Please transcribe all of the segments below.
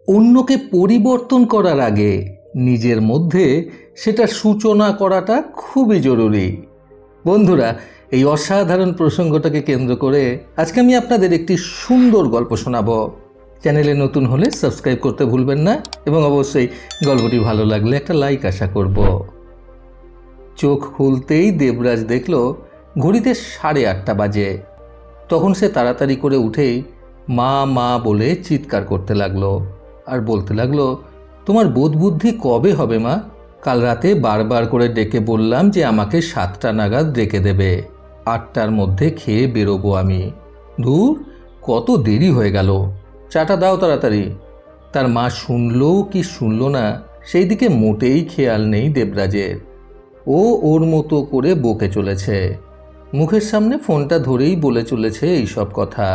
অন্যকে পরিবর্তন করার আগে নিজের মধ্যে সেটা সূচনা করাটা খুবই জরুরি। বন্ধুরা, এই অসাধারণ প্রসঙ্গটাকে কেন্দ্র করে আজকে আমি আপনাদের একটি সুন্দর গল্প শোনাবো। চ্যানেলে নতুন হলে সাবস্ক্রাইব করতে ভুলবেন না এবং অবশ্যই গল্পটি ভালো লাগলে একটা লাইক আশা করব। চোখ খুলতেই দেবরাজ দেখল ঘড়িতে 8:30 বাজে। তখন সে তাড়াতাড়ি করে উঠেই মা মা বলে চিৎকার করতে লাগলো আর বলতে লাগলো, তোমার বোধ বুদ্ধি কবে হবে মা? কাল রাতে বারবার করে ডেকে বললাম যে আমাকে 7টা নাগাদ ডেকে দেবে, 8টার মধ্যে খেয়ে বেরোবো আমি। ধুর, কত দেরি হয়ে গেল, চাটা দাও তাড়াতাড়ি। তার মা শুনলো কি শুনলো না সেই দিকে মোটেই খেয়াল নেই দেবরাজের। ও ওর মতো করে বকে চলেছে, মুখের সামনে ফোনটা ধরেই বলে চলেছে এইসব কথা।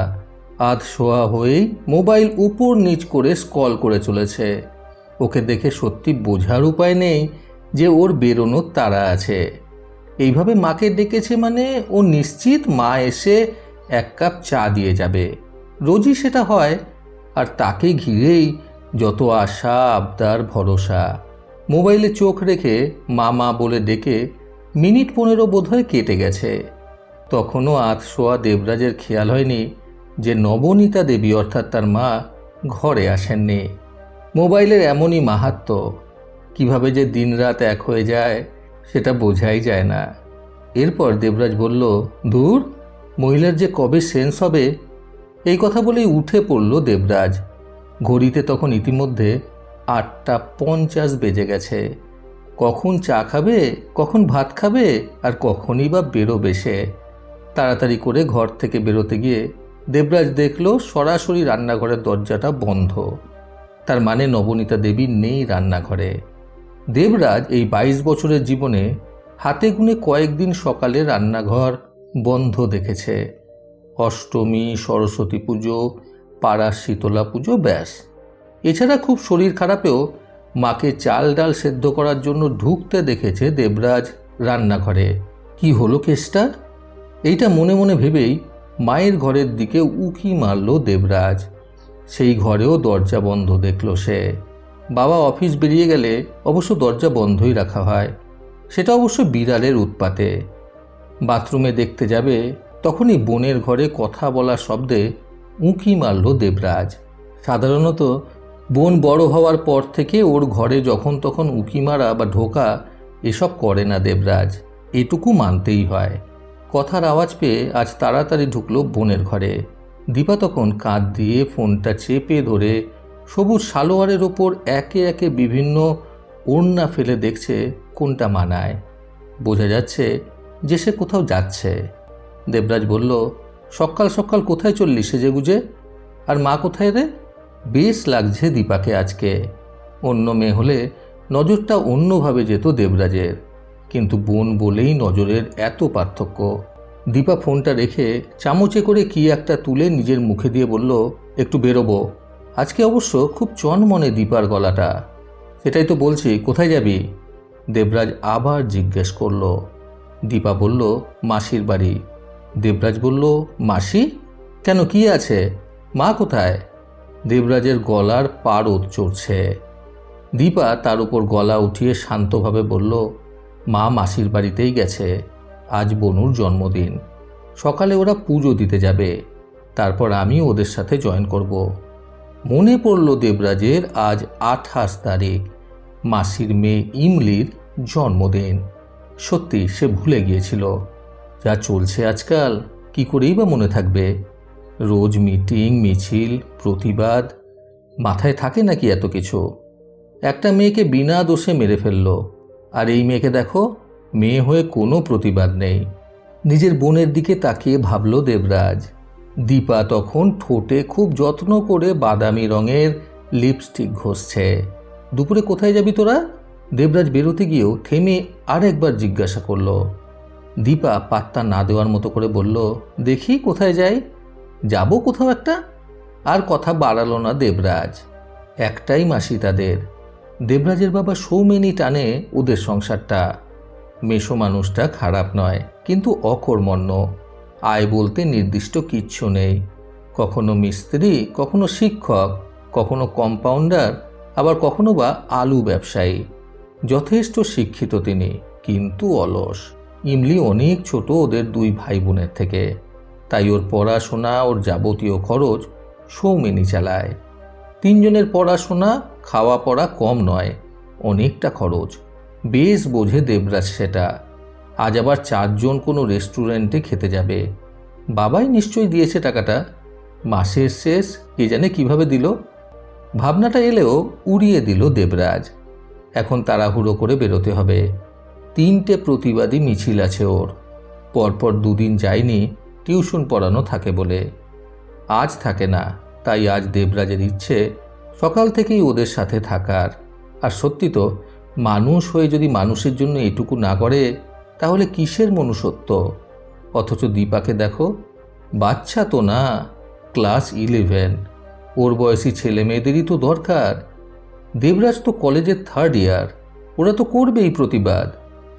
আধ শোয়া হয়েই মোবাইল উপর নিচ করে স্ক্রল করে চলেছে। ওকে দেখে সত্যি বোঝার উপায় নেই যে ওর বেরোনোর তাড়া আছে। এইভাবে মাকে ডেকেছে মানে ও নিশ্চিত মা এসে 1 কাপ চা দিয়ে যাবে। রোজই সেটা হয়, আর তাকে ঘিরেই যত আশা আবদার ভরসা। মোবাইলে চোখ রেখে মা মা বলে ডেকে মিনিট 15 বোধহয় কেটে গেছে। তখনও আধ শোয়া দেবরাজের খেয়াল হয়নি যে নবনীতা দেবী অর্থাৎ তার মা ঘরে আসেননি। মোবাইলের এমনই মাহাত্ম্য, কিভাবে যে দিনরাত এক হয়ে যায় সেটা বোঝাই যায় না। এরপর দেবরাজ বলল, ধুর, মহিলার যে কবে সেন্স হবে। এই কথা বলেই উঠে পড়ল দেবরাজ। ঘড়িতে তখন ইতিমধ্যে 8:50 বেজে গেছে। কখন চা খাবে, কখন ভাত খাবে, আর কখনই বা বেরোবে সে? তাড়াতাড়ি করে ঘর থেকে বেরোতে গিয়ে দেবরাজ দেখল সরাসরি রান্নাঘরের দরজাটা বন্ধ। তার মানে নবনীতা দেবী নেই রান্নাঘরে। দেবরাজ এই 22 বছরের জীবনে হাতে গুনে কয়েকদিন সকালে রান্নাঘর বন্ধ দেখেছে। অষ্টমী, সরস্বতী পুজো, পাড়ার শীতলা পুজো, ব্যাস। এছাড়া খুব শরীর খারাপেও মাকে চাল ডাল সেদ্ধ করার জন্য ঢুকতে দেখেছে দেবরাজ রান্নাঘরে। কি হলো কেসটা? এইটা মনে মনে ভেবেই মায়ের ঘরের দিকে উঁকি মারল দেবরাজ। সেই ঘরেও দরজা বন্ধ দেখল সে। বাবা অফিস বেরিয়ে গেলে অবশ্য দরজা বন্ধই রাখা হয়, সেটা অবশ্য বিড়ালের উৎপাতে। বাথরুমে দেখতে যাবে তখনই বোনের ঘরে কথা বলার শব্দে উঁকি মারল দেবরাজ। সাধারণত বোন বড় হওয়ার পর থেকে ওর ঘরে যখন তখন উঁকি মারা বা ঢোকা এসব করে না দেবরাজ, এটুকু মানতেই হয়। কথার আওয়াজ পেয়ে আজ তাড়াতাড়ি ঢুকলো বোনের ঘরে। দীপা তখন কাঁধ দিয়ে ফোনটা চেপে ধরে সবুজ সালোয়ারের ওপর একে একে বিভিন্ন ওড়না ফেলে দেখছে কোনটা মানায়। বোঝা যাচ্ছে যে সে কোথাও যাচ্ছে। দেবরাজ বলল, সকাল সকাল কোথায় চললি সেজেগুজে? আর মা কোথায় রে? বেশ লাগছে দীপাকে আজকে। অন্য মেয়ে হলে নজরটা অন্যভাবে যেত দেবরাজের, কিন্তু বোন বলেই নজরের এত পার্থক্য। দীপা ফোনটা রেখে চামচে করে কি একটা তুলে নিজের মুখে দিয়ে বলল, একটু বেরোবো। আজকে অবশ্য খুব চনমনে দীপার গলাটা। সেটাই তো বলছি, কোথায় যাবি? দেবরাজ আবার জিজ্ঞেস করল। দীপা বলল, মাসির বাড়ি। দেবরাজ বলল, মাসি? কেন, কি আছে? মা কোথায়? দেবরাজের গলার পারদ চড়ছে। দীপা তার উপর গলা উঠিয়ে শান্তভাবে বলল, মা মাসির বাড়িতেই গেছে। আজ বনুর জন্মদিন, সকালে ওরা পুজো দিতে যাবে, তারপর আমি ওদের সাথে জয়েন করব। মনে পড়ল দেবরাজের আজ 28 তারিখ, মাসির মেয়ে ইমলির জন্মদিন। সত্যি সে ভুলে গিয়েছিল। যা চলছে আজকাল কি করেই বা মনে থাকবে? রোজ মিটিং, মিছিল, প্রতিবাদ, মাথায় থাকে নাকি এত কিছু? একটা মেয়েকে বিনা দোষে মেরে ফেলল, আর এই মেয়েকে দেখো, মেয়ে হয়ে কোনো প্রতিবাদ নেই। নিজের বোনের দিকে তাকিয়ে ভাবল দেবরাজ। দীপা তখন ঠোঁটে খুব যত্ন করে বাদামি রঙের লিপস্টিক ঘষছে। দুপুরে কোথায় যাবি তোরা? দেবরাজ বেরোতে গিয়েও থেমে আরেকবার জিজ্ঞাসা করল। দীপা পাত্তা না দেওয়ার মতো করে বলল, দেখি কোথায় যাই, যাব কোথাও একটা। আর কথা বাড়ালো না দেবরাজ। একটাই মাসি তাদের। দেবরাজের বাবা সৌমেনি টানে ওদের সংসারটা। মেশো মানুষটা খারাপ নয়, কিন্তু অকর্মণ্য। আয় বলতে নির্দিষ্ট কিচ্ছু নেই। কখনো মিস্ত্রি, কখনো শিক্ষক, কখনো কম্পাউন্ডার, আবার কখনো বা আলু ব্যবসায়ী। যথেষ্ট শিক্ষিত তিনি, কিন্তু অলস। ইমলি অনেক ছোট ওদের 2 ভাই বোনের থেকে, তাই ওর পড়াশোনা, ওর যাবতীয় খরচ সৌমেনি চালায়। 3 জনের পড়াশোনা, খাওয়া পড়া কম নয়, অনেকটা খরচ। বেশ বোঝে দেবরাজ সেটা। আজ আবার 4 জন কোনো রেস্টুরেন্টে খেতে যাবে। বাবাই নিশ্চয়ই দিয়েছে টাকাটা। মাসের শেষ কে জানে কিভাবে দিল। ভাবনাটা এলেও উড়িয়ে দিল দেবরাজ। এখন তাড়াহুড়ো করে বেরোতে হবে। 3টে প্রতিবাদী মিছিল আছে ওর। পরপর 2 দিন যায়নি, টিউশন পড়ানো থাকে বলে। আজ থাকে না, তাই আজ দেবরাজের ইচ্ছে সকাল থেকেই ওদের সাথে থাকার। আর সত্যি তো, মানুষ হয়ে যদি মানুষের জন্য এটুকু না করে, তাহলে কিসের মনুষ্যত্ব? অথচ দীপাকে দেখো, বাচ্চা তো না, ক্লাস 11। ওর বয়সী ছেলে মেয়েদেরই তো দরকার। দেবরাজ তো কলেজের 3rd ইয়ার, ওরা তো করবেই প্রতিবাদ।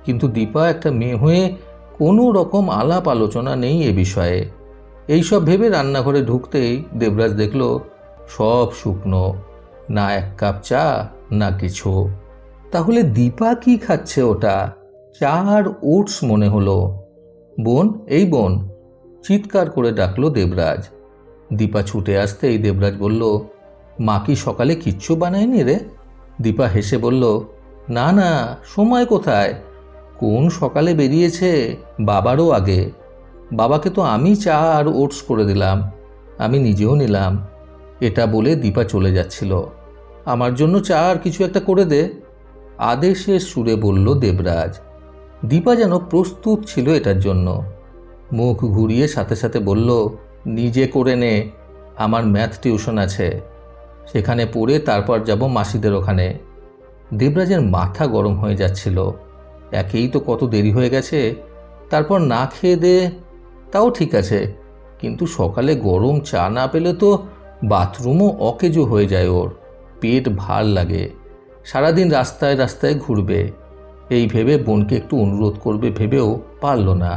কিন্তু দীপা একটা মেয়ে হয়ে কোনো রকম আলাপ আলোচনা নেই এ বিষয়ে। এইসব ভেবে রান্নাঘরে ঢুকতেই দেবরাজ দেখল সব শুকনো, না 1 কাপ চা, না কিছু। তাহলে দীপা কি খাচ্ছে ওটা? চা আর ওটস মনে হলো। বোন, এই বোন, চিৎকার করে ডাকলো দেবরাজ। দীপা ছুটে আসতেই দেবরাজ বলল, মা কি সকালে কিচ্ছু বানায়নি রে? দীপা হেসে বলল, না না, সময় কোথায়? কোন সকালে বেরিয়েছে, বাবারও আগে। বাবাকে তো আমি চা আর ওটস করে দিলাম, আমি নিজেও নিলাম। এটা বলে দীপা চলে যাচ্ছিল। আমার জন্য চা আর কিছু একটা করে দে, আদেশের সুরে বলল দেবরাজ। দীপা যেন প্রস্তুত ছিল এটার জন্য। মুখ ঘুরিয়ে সাথে সাথে বলল, নিজে করে নে, আমার ম্যাথ টিউশন আছে, সেখানে পড়ে তারপর যাব মাসিদের ওখানে। দেবরাজের মাথা গরম হয়ে যাচ্ছিল। একেই তো কত দেরি হয়ে গেছে, তারপর না খেয়ে দে, তাও ঠিক আছে, কিন্তু সকালে গরম চা না পেলে তো বাথরুমও অকেজো হয়ে যায় ওর, পেট ভার লাগে, সারাদিন রাস্তায় রাস্তায় ঘুরবে। এই ভেবে বোনকে একটু অনুরোধ করবে ভেবেও পারল না।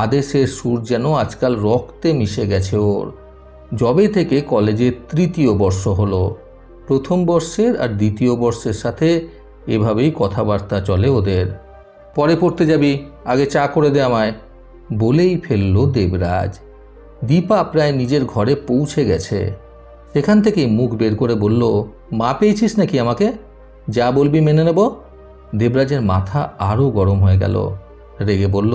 আদেশের সুর যেন আজকাল রক্তে মিশে গেছে ওর। যবে থেকে কলেজের 3য় বর্ষ হলো, 1ম বর্ষের আর 2য় বর্ষের সাথে এভাবেই কথাবার্তা চলে ওদের। পরে পড়তে যাবি, আগে চা করে দে আমায়, বলেই ফেলল দেবরাজ। দীপা প্রায় নিজের ঘরে পৌঁছে গেছে। সেখান থেকেই মুখ বের করে বলল, মা পেয়েছিস নাকি আমাকে? যা বলবি মেনে নেব। দেবরাজের মাথা আরও গরম হয়ে গেল। রেগে বলল,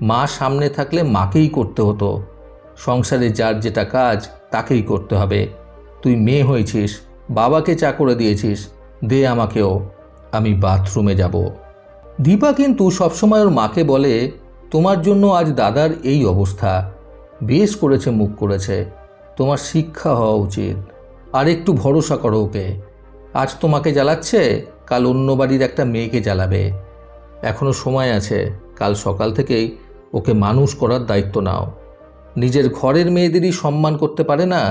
মা সামনে থাকলে মাকেই করতে হতো, সংসারে যার যেটা কাজ তাকেই করতে হবে। তুই মেয়ে হয়েছিস, বাবাকে চা করে দিয়েছিস, দে আমাকেও, আমি বাথরুমে যাব। দীপা কিন্তু সবসময় ওর মাকে বলে, তোমার জন্য আজ দাদার এই অবস্থা, বেশ করেছে, মুখ করেছে, তোমার শিক্ষা হওয়া উচিত, আর একটু ভরসা করো ওকে। আজ তোমাকে জ্বালাচ্ছে, কাল অন্য বাড়ির একটা মেয়েকে জ্বালাবে। এখনো সময় আছে, কাল সকাল থেকেই ওকে মানুষ করার দায়িত্ব নাও। নিজের ঘরের মেয়েদেরই সম্মান করতে পারে না,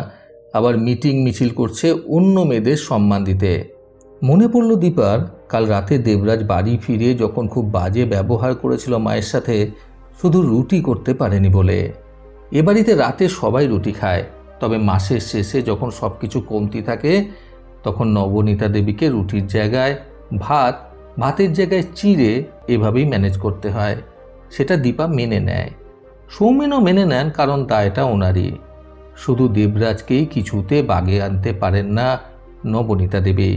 আবার মিটিং মিছিল করছে অন্য মেয়েদের সম্মান দিতে। মনে পড়ল দীপার কাল রাতে দেবরাজ বাড়ি ফিরে যখন খুব বাজে ব্যবহার করেছিল মায়ের সাথে, শুধু রুটি করতে পারেনি বলে। এ বাড়িতে রাতে সবাই রুটি খায়, তবে মাসের শেষে যখন সব কিছু কমতি থাকে, তখন নবনীতা দেবীকে রুটির জায়গায় ভাত, ভাতের জায়গায় চিড়ে এভাবেই ম্যানেজ করতে হয়। সেটা দীপা মেনে নেয়। সৌমেনও মেনে নেন, কারণ দায়টা ওনারই। শুধু দেবরাজকেই কিছুতে বাগে আনতে পারেন না নবনীতা দেবী।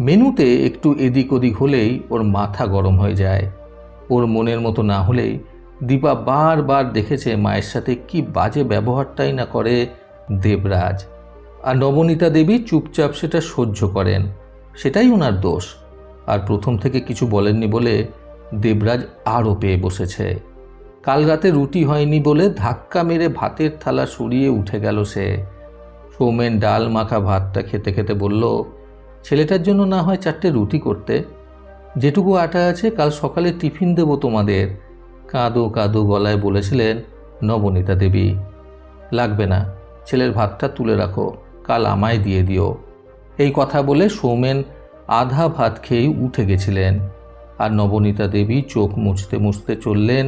মেনুতে একটু এদিক ওদিক হলেই ওর মাথা গরম হয়ে যায়। ওর মনের মতো না হলেই দীপা বারবার দেখেছে মায়ের সাথে কি বাজে ব্যবহারটাই না করে দেবরাজ। আর নবনীতা দেবী চুপচাপ সেটা সহ্য করেন, সেটাই ওনার দোষ। আর প্রথম থেকে কিছু বলেননি বলে দেবরাজ আরও পেয়ে বসেছে। কাল রাতে রুটি হয়নি বলে ধাক্কা মেরে ভাতের থালা সরিয়ে উঠে গেল সে। সৌমেন ডাল মাখা ভাতটা খেতে খেতে বলল, ছেলেটার জন্য না হয় 4টে রুটি করতে, যেটুকু আটা আছে কাল সকালে টিফিন দেব তোমাদের, কাঁদো কাঁদো গলায় বলেছিলেন নবনীতা দেবী। লাগবে না, ছেলের ভাতটা তুলে রাখো, কাল আমায় দিয়ে দিও। এই কথা বলে সৌমেন আধা ভাত খেয়েই উঠে গেছিলেন, আর নবনীতা দেবী চোখ মুছতে মুছতে চললেন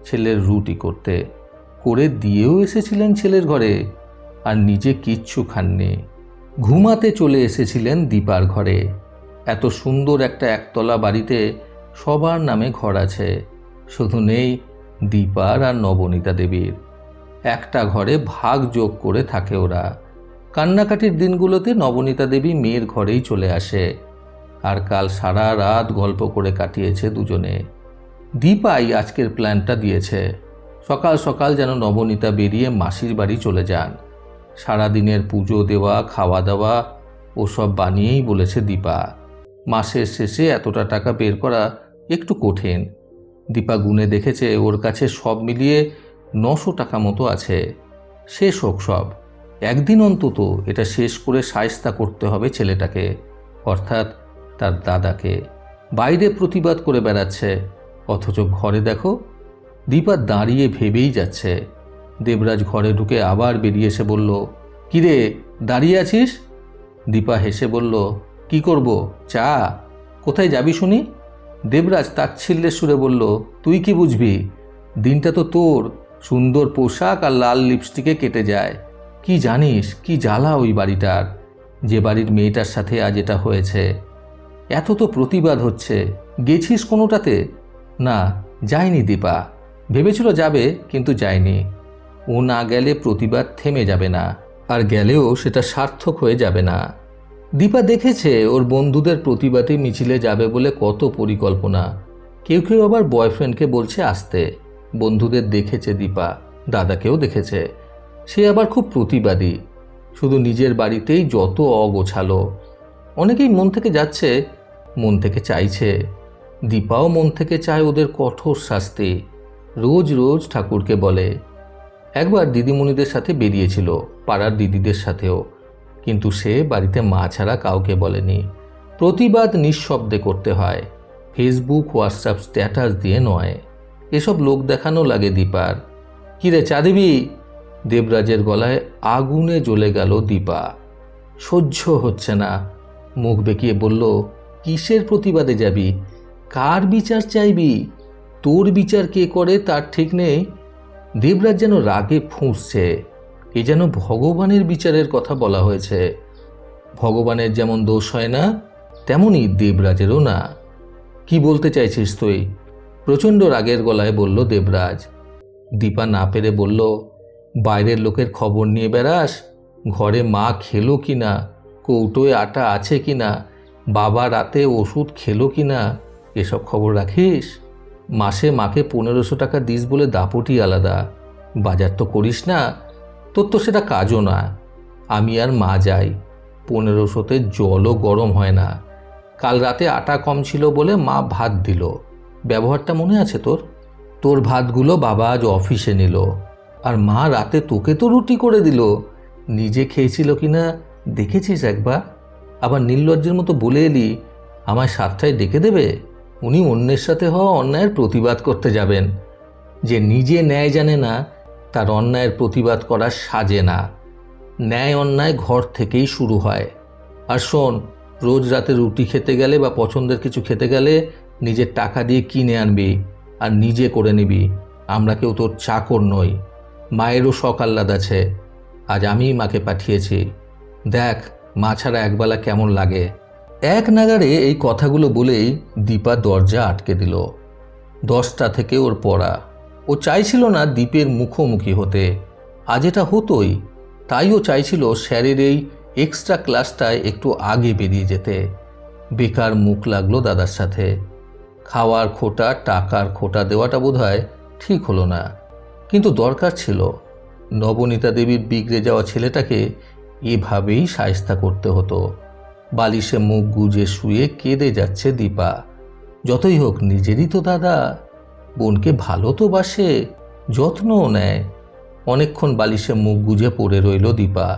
ছেলের রুটি করতে। করে দিয়েও এসেছিলেন ছেলের ঘরে, আর নিজে কিচ্ছু খাননি। ঘুমাতে চলে এসেছিলেন দীপার ঘরে। এত সুন্দর একটা একতলা বাড়িতে সবার নামে ঘর আছে, শুধু নেই দীপার আর নবনীতা দেবীর। একটা ঘরে ভাগ যোগ করে থাকে ওরা। কান্নাকাটির দিনগুলোতে নবনীতা দেবী মেয়ের ঘরেই চলে আসে, আর কাল সারা রাত গল্প করে কাটিয়েছে দুজনে। দীপাই আজকের প্ল্যানটা দিয়েছে। সকাল সকাল যেন নবনীতা বেরিয়ে মাসির বাড়ি চলে যান। সারাদিনের পুজো দেওয়া, খাওয়া দাওয়া ওসব বানিয়েই বলেছে দীপা। মাসের শেষে এতটা টাকা বের করা একটু কঠিন। দীপা গুনে দেখেছে ওর কাছে সব মিলিয়ে 900 টাকা মতো আছে। শেষ হোক সব, একদিন অন্তত এটা শেষ করে শায়েস্তা করতে হবে ছেলেটাকে, অর্থাৎ তার দাদাকে। বাইরে প্রতিবাদ করে বেড়াচ্ছে, অথচ ঘরে দেখো দীপা দাঁড়িয়ে ভেবেই যাচ্ছে। দেবরাজ ঘরে ঢুকে আবার বেরিয়ে এসে বলল, কিরে দাঁড়িয়ে আছিস? দীপা হেসে বলল, কি করব, চা? কোথায় যাবি শুনি? দেবরাজ তাচ্ছিল্যের সুরে বলল, তুই কি বুঝবি? দিনটা তো তোর সুন্দর পোশাক আর লাল লিপস্টিকে কেটে যায়। কি জানিস কি জ্বালা ওই বাড়িটার, যে বাড়ির মেয়েটার সাথে আজ এটা হয়েছে। এত তো প্রতিবাদ হচ্ছে, গেছিস কোনোটাতে? না, যায়নি দীপা। ভেবেছিল যাবে, কিন্তু যায়নি। ও না গেলে প্রতিবাদ থেমে যাবে না, আর গেলেও সেটা সার্থক হয়ে যাবে না। দীপা দেখেছে ওর বন্ধুদের প্রতিবাদী মিছিলে যাবে বলে কত পরিকল্পনা। কেউ কেউ আবার বয়ফ্রেন্ডকে বলছে আসতে। বন্ধুদের দেখেছে দীপা, দাদাকেও দেখেছে। সে আবার খুব প্রতিবাদী, শুধু নিজের বাড়িতেই যত অগোছালো। অনেকেই মন থেকে যাচ্ছে, মন থেকে চাইছে। দীপাও মন থেকে চায় ওদের কঠোর শাস্তি। রোজ রোজ ঠাকুরকে বলে। একবার দিদিমণিদের সাথে বেরিয়েছিল, পাড়ার দিদিদের সাথেও, কিন্তু সে বাড়িতে মা ছাড়া কাউকে বলেনি। প্রতিবাদ নিঃশব্দে করতে হয়, ফেসবুক হোয়াটসঅ্যাপ স্ট্যাটাস দিয়ে নয়। এসব লোক দেখানো লাগে দীপার। কিরে চা দিবি? দেবরাজের গলায় আগুনে জ্বলে গেল দীপা। সহ্য হচ্ছে না। মুখ বেঁকিয়ে বলল, কিসের প্রতিবাদে যাবি? কার বিচার চাইবি? তোর বিচার কে করে তার ঠিক নেই। দেবরাজ যেন রাগে ফুঁসছে। এ যেন ভগবানের বিচারের কথা বলা হয়েছে। ভগবানের যেমন দোষ হয় না, তেমনই দেবরাজেরও না। কি বলতে চাইছিস তুই? প্রচণ্ড রাগের গলায় বলল দেবরাজ। দীপা না পেরে বলল, বাইরের লোকের খবর নিয়ে বেড়াস, ঘরে মা খেলো কি না, কৌটোয় আটা আছে কি না, বাবা রাতে ওষুধ খেলো কি না, এসব খবর রাখিস? মাসে মাকে 1500 টাকা দিস বলে দাপটি আলাদা। বাজার তো করিস না, তোর তো সেটা কাজও না। আমি আর মা যাই, 1500-তে জলও গরম হয় না। কাল রাতে আটা কম ছিল বলে মা ভাত দিল। ব্যবহারটা মনে আছে তোর? তোর ভাতগুলো বাবা আজ অফিসে নিল, আর মা রাতে তোকে তো রুটি করে দিল। নিজে খেয়েছিল কিনা দেখেছিস একবার? আবার নির্লজ্জের মতো বলে এলি আমায় 7টায় ডেকে দেবে। উনি অন্যের সাথে হওয়া অন্যায়ের প্রতিবাদ করতে যাবেন। যে নিজে ন্যায় জানে না, তার অন্যায়ের প্রতিবাদ করার সাজে না। ন্যায় অন্যায় ঘর থেকেই শুরু হয়। আর শোন, রোজ রাতে রুটি খেতে গেলে বা পছন্দের কিছু খেতে গেলে নিজের টাকা দিয়ে কিনে আনবি আর নিজে করে নিবি। আমরা কেউ তোর চাকর নই। মায়েরও শখ আহ্লাদ আছে। আজ আমিই মাকে পাঠিয়েছি। দেখ মা ছাড়া একবেলা কেমন লাগে। এক নাগাড়ে এই কথাগুলো বলেই দীপা দরজা আটকে দিল। 10টা থেকে ওর পড়া। ও চাইছিল না দীপের মুখোমুখি হতে, আজ এটা হতোই। তাই ও চাইছিল স্যারের এই এক্সট্রা ক্লাসটায় একটু আগে বেরিয়ে যেতে। বেকার মুখ লাগলো দাদার সাথে। খাওয়ার খোটা টাকার খোটা দেওয়াটা বোধহয় ঠিক হলো না, কিন্তু দরকার ছিল। নবনীতা দেবীর বিগড়ে যাওয়া ছেলেটাকে এভাবেই শায়েস্তা করতে হতো। বালিশে মুখ গুজে শুয়ে কেঁদে যাচ্ছে দীপা। যতই হোক নিজেরই তো দাদা, বোনকে ভালো তো বাসে, যত্নও নেয়। অনেকক্ষণ বালিশে মুখ গুজে পড়ে রইল দীপা।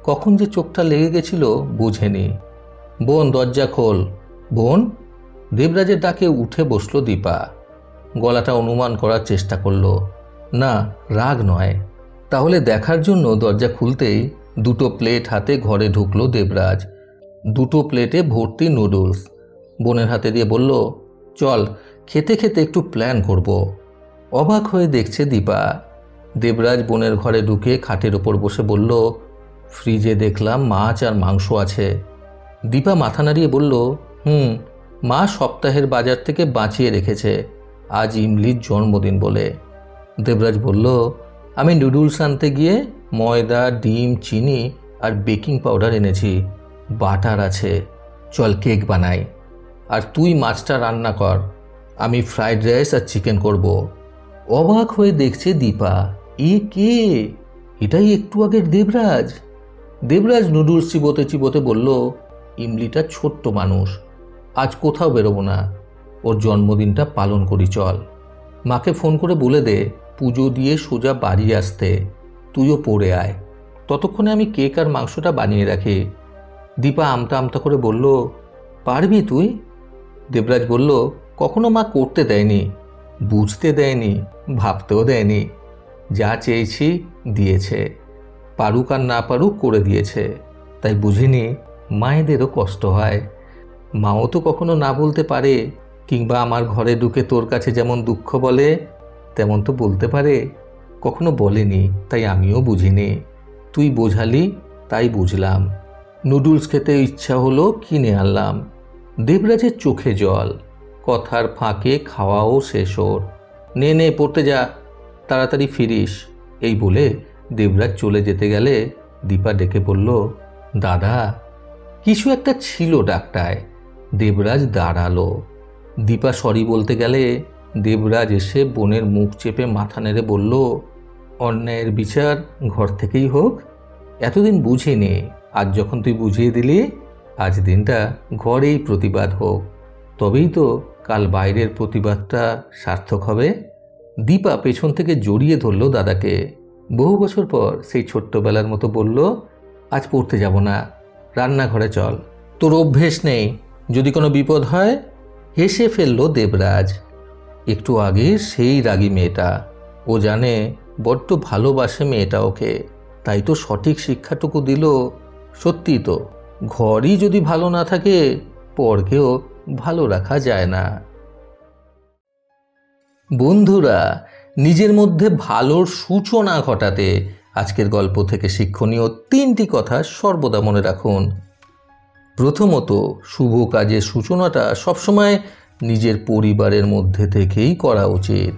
কখন যে চোখটা লেগে গেছিল বোঝেনি। বোন দরজা খোল। বোন। দেবরাজের ডাকে উঠে বসলো দীপা। গলাটা অনুমান করার চেষ্টা করলো। না, রাগ নয়। তাহলে দেখার জন্য দরজা খুলতেই 2টো প্লেট হাতে ঘরে ঢুকলো দেবরাজ। 2টো প্লেটে ভর্তি নুডলস। বোনের হাতে দিয়ে বলল, চল খেতে খেতে একটু প্ল্যান করব। অবাক হয়ে দেখছে দীপা। দেবরাজ বোনের ঘরে ঢুকে খাটের ওপর বসে বলল, ফ্রিজে দেখলাম মাছ আর মাংস আছে। দীপা মাথা নাড়িয়ে বলল, মা সপ্তাহের বাজার থেকে বাঁচিয়ে রেখেছে, আজ ইমলির জন্মদিন বলে। দেবরাজ বলল, আমি নুডলস আনতে গিয়ে ময়দা, ডিম, চিনি আর বেকিং পাউডার এনেছি, বাটার আছে, চল কেক বানাই। আর তুই মাছটা রান্না কর, আমি ফ্রাইড রাইস আর চিকেন করব। অবাক হয়ে দেখছে দীপা, এ কে? এটাই একটু আগের দেবরাজ। দেবরাজ নুডলস চিবোতে চিবোতে বলল, ইমলিটা ছোট্ট মানুষ, আজ কোথাও বেরোবো না, ওর জন্মদিনটা পালন করি চল। মাকে ফোন করে বলে দে পুজো দিয়ে সোজা বাড়ি আসতে, তুইও পড়ে আয়, ততক্ষণে আমি কেক আর মাংসটা বানিয়ে রাখি। দীপা আমতা আমতা করে বলল, পারবি তুই? দেবরাজ বলল, কখনো মা করতে দেয়নি, বুঝতে দেয়নি, ভাবতেও দেয়নি, যা চেয়েছি দিয়েছে, পারুক আর না পারুক করে দিয়েছে, তাই বুঝিনি মায়েদেরও কষ্ট হয়। মাও তো কখনো না বলতে পারে, কিংবা আমার ঘরে ঢুকে তোর কাছে যেমন দুঃখ বলে তেমন তো বলতে পারে, কখনো বলেনি, তাই আমিও বুঝিনি, তুই বোঝালি তাই বুঝলাম। নুডলস খেতে ইচ্ছা হলো, কিনে আনলাম। দেবরাজের চোখে জল, কথার ফাঁকে খাওয়াও শেষ ওর। নে পড়তে যা, তাড়াতাড়ি ফিরিস। এই বলে দেবরাজ চলে যেতে গেলে দীপা ডেকে বলল, দাদা। কিছু একটা ছিল ডাকটায়। দেবরাজ দাঁড়ালো। দীপা সরি বলতে গেলে দেবরাজ এসে বোনের মুখ চেপে মাথা নেড়ে বলল, অন্যায়ের বিচার ঘর থেকেই হোক, এতদিন বুঝিনি, আজ যখন তুই বুঝিয়ে দিলি, আজ দিনটা ঘরেই প্রতিবাদ হোক, তবেই তো কাল বাইরের প্রতিবাদটা সার্থক হবে। দীপা পেছন থেকে জড়িয়ে ধরল দাদাকে। বহু বছর পর সেই ছোট্টবেলার মতো বলল, আজ পড়তে যাব না, রান্নাঘরে চল, তোর অভ্যেস নেই, যদি কোনো বিপদ হয়। হেসে ফেলল দেবরাজ। একটু আগে সেই রাগী মেয়েটা, ও জানে বড্ড ভালোবাসে মেয়েটা ওকে, তাই তো সঠিক শিক্ষাটুকু দিল। সত্যি তো, ঘরই যদি ভালো না থাকে পরকেও ভালো রাখা যায় না। বন্ধুরা, নিজের মধ্যে ভালোর সূচনা ঘটাতে আজকের গল্প থেকে শিক্ষণীয় 3টি কথা সর্বদা মনে রাখুন। প্রথমত, শুভ কাজের সূচনাটা সবসময় নিজের পরিবারের মধ্যে থেকেই করা উচিত।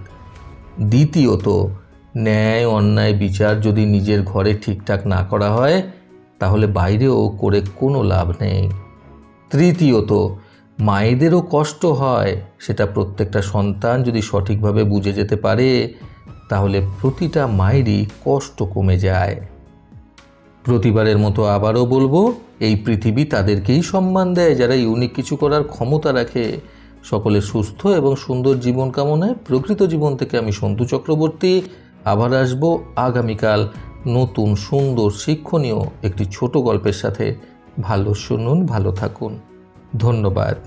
দ্বিতীয়ত, ন্যায় অন্যায় বিচার যদি নিজের ঘরে ঠিকঠাক না করা হয় তাহলে বাইরেও করে কোনো লাভ নেই। তৃতীয়ত, মায়েদেরও কষ্ট হয়, সেটা প্রত্যেকটা সন্তান যদি সঠিকভাবে বুঝে যেতে পারে তাহলে প্রতিটা মায়েরই কষ্ট কমে যায়। প্রতিবারের মতো আবারও বলবো, এই পৃথিবী তাদেরকেই সম্মান দেয় যারা ইউনিক কিছু করার ক্ষমতা রাখে। সকলে সুস্থ এবং সুন্দর জীবন কামনায় প্রকৃত জীবন থেকে আমি সন্তু চক্রবর্তী আবার আসবো আগামীকাল নতুন সুন্দর শিক্ষণীয় একটি ছোট গল্পের সাথে। ভালো শুনুন, ভালো থাকুন। ধন্যবাদ।